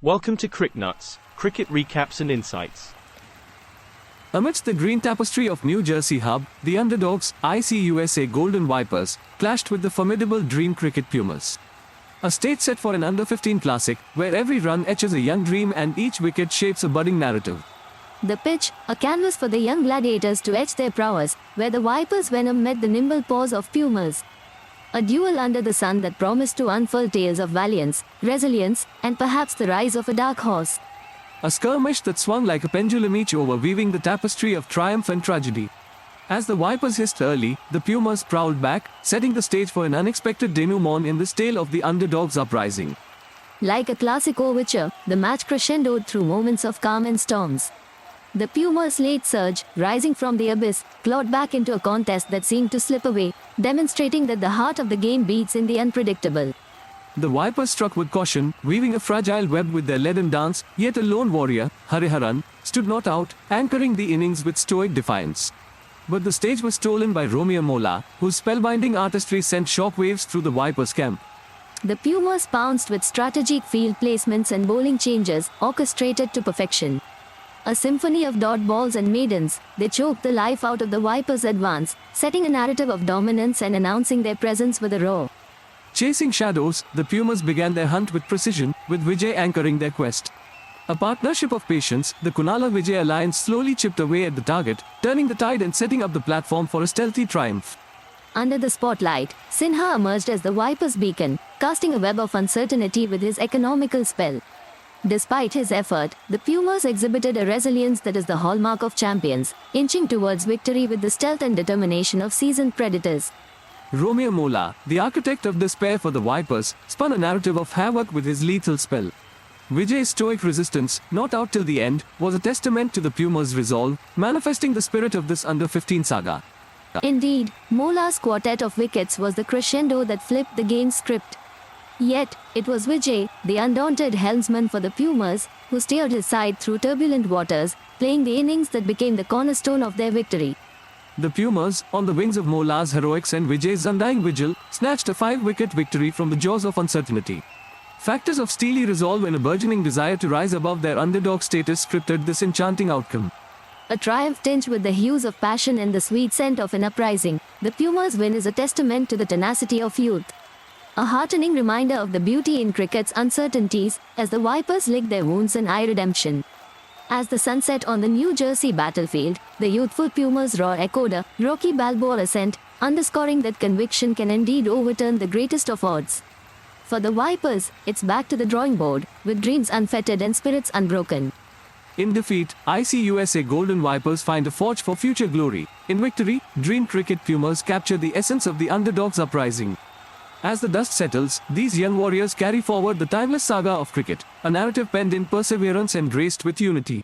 Welcome to Cricknuts, cricket recaps and insights. Amidst the green tapestry of New Jersey hub, the underdogs, ICUSA Golden Vipers, clashed with the formidable Dream Cricket Pumas. A stage set for an under-15 classic, where every run etches a young dream and each wicket shapes a budding narrative. The pitch, a canvas for the young gladiators to etch their prowess, where the Vipers' venom met the nimble paws of Pumas. A duel under the sun that promised to unfurl tales of valiance, resilience, and perhaps the rise of a dark horse. A skirmish that swung like a pendulum, each over weaving the tapestry of triumph and tragedy. As the Vipers hissed early, the Pumas prowled back, setting the stage for an unexpected denouement in this tale of the underdog's uprising. Like a classic overture, the match crescendoed through moments of calm and storms. The Pumas' late surge, rising from the abyss, clawed back into a contest that seemed to slip away, demonstrating that the heart of the game beats in the unpredictable. The Vipers struck with caution, weaving a fragile web with their leaden dance, yet a lone warrior, Hariharan, stood not out, anchoring the innings with stoic defiance. But the stage was stolen by Romeo Mola, whose spellbinding artistry sent shockwaves through the Vipers' camp. The Pumas pounced with strategic field placements and bowling changes, orchestrated to perfection. A symphony of dot balls and maidens, they choked the life out of the Vipers' advance, setting a narrative of dominance and announcing their presence with a roar. Chasing shadows, the Pumas began their hunt with precision, with Vijay anchoring their quest. A partnership of patience, the Kunala-Vijay alliance slowly chipped away at the target, turning the tide and setting up the platform for a stealthy triumph. Under the spotlight, Sinha emerged as the Vipers' beacon, casting a web of uncertainty with his economical spell. Despite his effort, the Pumas exhibited a resilience that is the hallmark of champions, inching towards victory with the stealth and determination of seasoned predators. Romeo Mola, the architect of despair for the Vipers, spun a narrative of havoc with his lethal spell. Vijay's stoic resistance, not out till the end, was a testament to the Pumas' resolve, manifesting the spirit of this under-15 saga. Indeed, Mola's quartet of wickets was the crescendo that flipped the game's script. Yet, it was Vijay, the undaunted helmsman for the Pumas, who steered his side through turbulent waters, playing the innings that became the cornerstone of their victory. The Pumas, on the wings of Mola's heroics and Vijay's undying vigil, snatched a 5-wicket victory from the jaws of uncertainty. Factors of steely resolve and a burgeoning desire to rise above their underdog status scripted this enchanting outcome. A triumph tinged with the hues of passion and the sweet scent of an uprising, the Pumas' win is a testament to the tenacity of youth. A heartening reminder of the beauty in cricket's uncertainties, as the Vipers licked their wounds and eye redemption. As the sun set on the New Jersey battlefield, the youthful Pumas' roar echoed a Rocky Balboa ascent, underscoring that conviction can indeed overturn the greatest of odds. For the Vipers, it's back to the drawing board, with dreams unfettered and spirits unbroken. In defeat, ICUSA Golden Vipers find a forge for future glory. In victory, Dream Cricket Pumas capture the essence of the underdog's uprising. As the dust settles, these young warriors carry forward the timeless saga of cricket, a narrative penned in perseverance and graced with unity.